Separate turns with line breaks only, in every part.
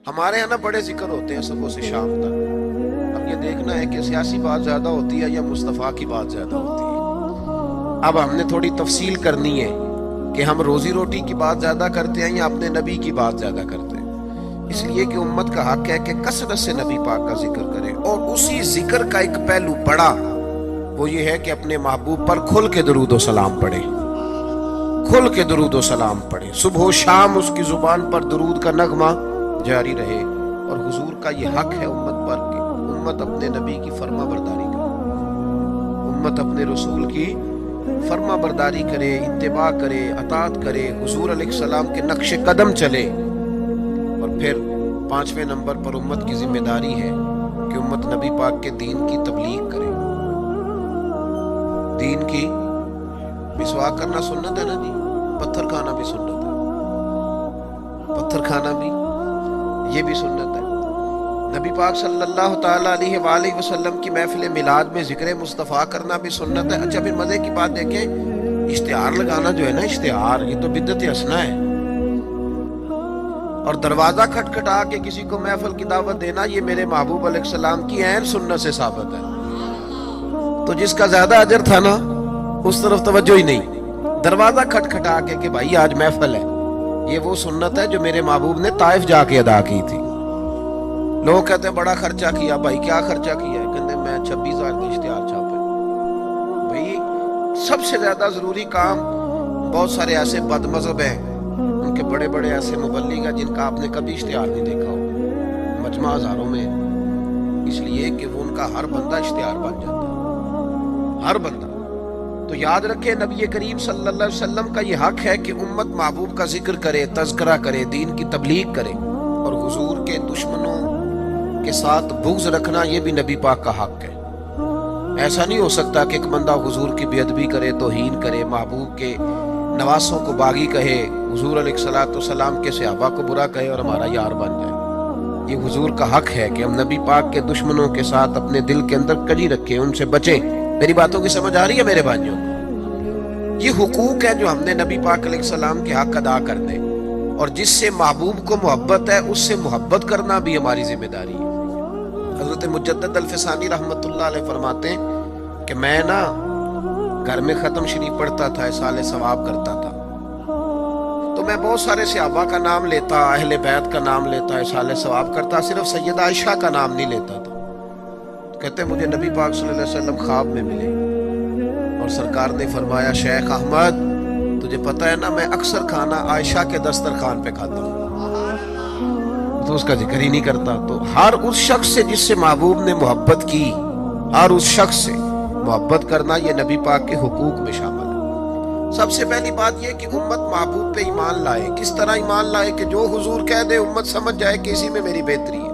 ہمارے یہاں نا بڑے ذکر ہوتے ہیں صبح سے شام تک. اب یہ دیکھنا ہے کہ سیاسی بات زیادہ ہوتی ہے یا مصطفیٰ کی بات زیادہ ہوتی ہے. اب ہم نے تھوڑی تفصیل کرنی ہے کہ ہم روزی روٹی کی بات زیادہ کرتے ہیں یا اپنے نبی کی بات زیادہ کرتے ہیں. اس لیے کہ امت کا حق ہے کہ کثرت سے نبی پاک کا ذکر کرے، اور اسی ذکر کا ایک پہلو بڑا وہ یہ ہے کہ اپنے محبوب پر کھل کے درود و سلام پڑھے، کھل کے درود و سلام پڑھے. صبح و شام اس کی زبان پر درود کا نغمہ جاری رہے. اور حضور کا یہ حق ہے امت پر کہ امت اپنے نبی کی فرما برداری کرے، امت اپنے رسول کی فرما برداری کرے، اتباع کرے، اطاعت کرے، حضور علیہ السلام کے نقش قدم چلے. اور پھر 5ویں نمبر پر امت کی ذمہ داری ہے کہ امت نبی پاک کے دین کی تبلیغ کرے. دین کی مسواک کرنا سنت ہے نا جی، پتھر کھانا بھی سنت ہے، پتھر کھانا بھی یہ بھی سنت ہے. نبی پاک صلی اللہ تعالیٰ علیہ وآلہ وسلم کی محفل میلاد میں ذکر مصطفیٰ کرنا بھی سنت ہے. اچھا پھر مزے کی بات دیکھیں، اشتہار لگانا جو ہے نا، اشتہار یہ تو بدعت حسنہ ہے. اور دروازہ کھٹکھٹا کے کسی کو محفل کی دعوت دینا یہ میرے محبوب علیہ السلام کی عین سنت سے ثابت ہے. تو جس کا زیادہ اجر تھا نا اس طرف توجہ ہی نہیں. دروازہ کھٹکھٹا کے کہ بھائی آج محفل ہے، یہ وہ سنت ہے جو میرے محبوب نے طائف جا کے ادا کی تھی. لوگ کہتے ہیں بڑا خرچہ کیا. بھائی کیا خرچہ کیا ہے؟ کہتے ہیں میں 26,000 کے اشتہار چھاپے. بھائی سب سے زیادہ ضروری کام، بہت سارے ایسے بد مذہب ہیں، ان کے بڑے بڑے ایسے مبلغ ہیں جن کا آپ نے کبھی اشتہار نہیں دیکھا ہو، مجمع ہزاروں میں، اس لیے کہ وہ ان کا ہر بندہ اشتہار بن جاتا ہے، ہر بندہ. تو یاد رکھے نبی کریم صلی اللہ علیہ وسلم کا یہ حق ہے کہ امت محبوب کا ذکر کرے، تذکرہ کرے، دین کی تبلیغ کرے. اور حضور کے دشمنوں کے ساتھ بغض رکھنا یہ بھی نبی پاک کا حق ہے. ایسا نہیں ہو سکتا کہ ایک بندہ حضور کی بے ادبی کرے، توہین کرے، محبوب کے نواسوں کو باغی کہے، حضور علیہ السلام کے صحابہ کو برا کہے اور ہمارا یار بن جائے. یہ حضور کا حق ہے کہ ہم نبی پاک کے دشمنوں کے ساتھ اپنے دل کے اندر کجی رکھیں، ان سے بچیں. میری باتوں کی سمجھ آ رہی ہے میرے بھائیوں؟ یہ حقوق ہے جو ہم نے نبی پاک علیہ السلام کے حق ادا کرنے، اور جس سے محبوب کو محبت ہے اس سے محبت کرنا بھی ہماری ذمہ داری ہے. حضرت مجدد الفسانی رحمۃ اللہ علیہ فرماتے ہیں کہ میں نا گھر میں ختم شریف پڑھتا تھا، اصالہ ثواب کرتا تھا، تو میں بہت سارے صحابہ کا نام لیتا، اہل بیت کا نام لیتا، اصالہ ثواب کرتا، صرف سیدہ عائشہ کا نام نہیں لیتا تھا. کہتے مجھے نبی پاک صلی اللہ علیہ وسلم خواب میں ملے اور سرکار نے فرمایا شیخ احمد تجھے پتہ ہے نا میں اکثر کھانا عائشہ کے دسترخوان پہ کھاتا ہوں، تو اس کا ذکر ہی نہیں کرتا. تو ہر اس شخص سے جس سے محبوب نے محبت کی، ہر اس شخص سے محبت کرنا یہ نبی پاک کے حقوق میں شامل ہے. سب سے پہلی بات یہ کہ امت محبوب پہ ایمان لائے. کس طرح ایمان لائے کہ جو حضور کہہ دے امت سمجھ جائے کہ اسی میں میری بہتری ہے،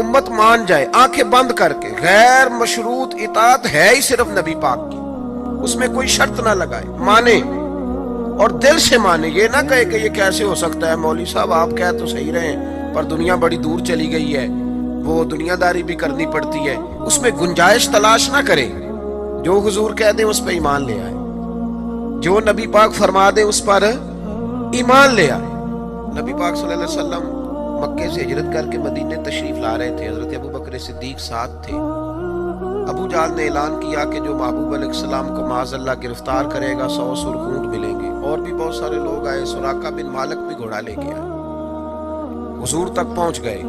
امت مان جائے آنکھیں بند کر کے. غیر مشروط اطاعت ہے ہی صرف نبی پاک کی، اس میں کوئی شرط نہ لگائے، مانے اور دل سے مانے. یہ نہ کہے کہ یہ کیسے ہو سکتا ہے مولوی صاحب آپ کہہ تو صحیح رہے ہیں پر دنیا بڑی دور چلی گئی ہے، وہ دنیا داری بھی کرنی پڑتی ہے. اس میں گنجائش تلاش نہ کرے. جو حضور کہہ دے اس پہ ایمان لے آئے، جو نبی پاک فرما دے اس پر ایمان لے آئے. نبی پاک صلی اللہ علیہ وسلم مکے سے ہجرت کر کے مدینے تشریف لا رہے تھے. حضرت ابو بکر صدیق ساتھ تھے. ابو جہل نے اعلان کیا کہ جو محبوب علیہ السلام کو معاذ اللہ گرفتار کرے گا 100 سرخونٹ ملیں گے. اور بھی بہت سارے لوگ آئے، سراقہ بن مالک بھی گھوڑا لے کے آئے. حضور تک پہنچ گئے.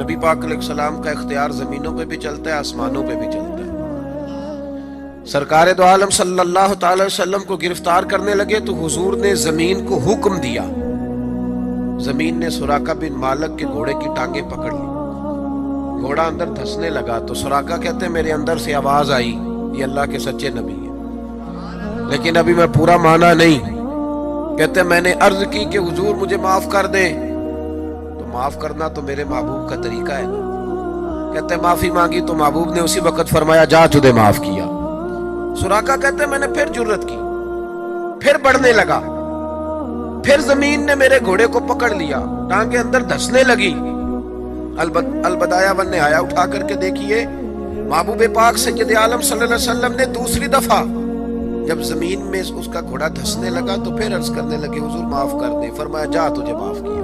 نبی پاک علیہ السلام کا اختیار زمینوں پہ بھی چلتا ہے، آسمانوں پہ بھی چلتا ہے. سرکار دو عالم صلی اللہ تعالی وسلم کو گرفتار کرنے لگے تو حضور نے زمین کو حکم دیا. زمین نے سراقہ بن مالک کے گھوڑے کی ٹانگیں پکڑ لی. گھوڑا اندر دھسنے لگا تو سراقہ کہتے ہیں میرے اندر سے آواز آئی یہ اللہ کے سچے نبی ہیں، لیکن ابھی میں پورا مانا نہیں. کہتے ہیں میں نے عرض کی کہ حضور مجھے معاف کر دیں، تو معاف کرنا تو میرے محبوب کا طریقہ ہے نا. کہتے ہیں معافی مانگی تو محبوب نے اسی وقت فرمایا جا تجھے معاف کیا. سراقہ کہتے ہیں میں نے پھر جرت کی، پھر بڑھنے لگا، پھر زمین نے میرے گھوڑے کو پکڑ لیا، ٹانگیں اندر دھسنے لگی. البدایہ والنہایہ اٹھا کر کے دیکھیے محبوب پاک سید عالم صلی اللہ علیہ وسلم نے دوسری دفعہ جب زمین میں اس کا گھوڑا دھسنے لگا تو پھر عرض کرنے لگے حضور معاف کر دے. فرمایا جا تجھے معاف کیا.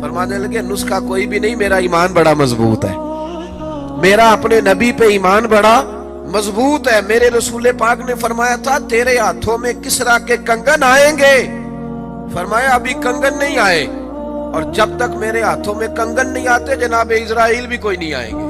فرمانے لگے نسخہ کوئی بھی نہیں، میرا ایمان بڑا مضبوط ہے، میرا اپنے نبی پہ ایمان بڑا مضبوط ہے۔ میرے رسول پاک نے فرمایا تھا تیرے ہاتھوں میں کسرا کے کنگن آئیں گے، فرمایا ابھی کنگن نہیں آئے، اور جب تک میرے ہاتھوں میں کنگن نہیں آتے جناب اسرائیل بھی کوئی نہیں آئیں گے۔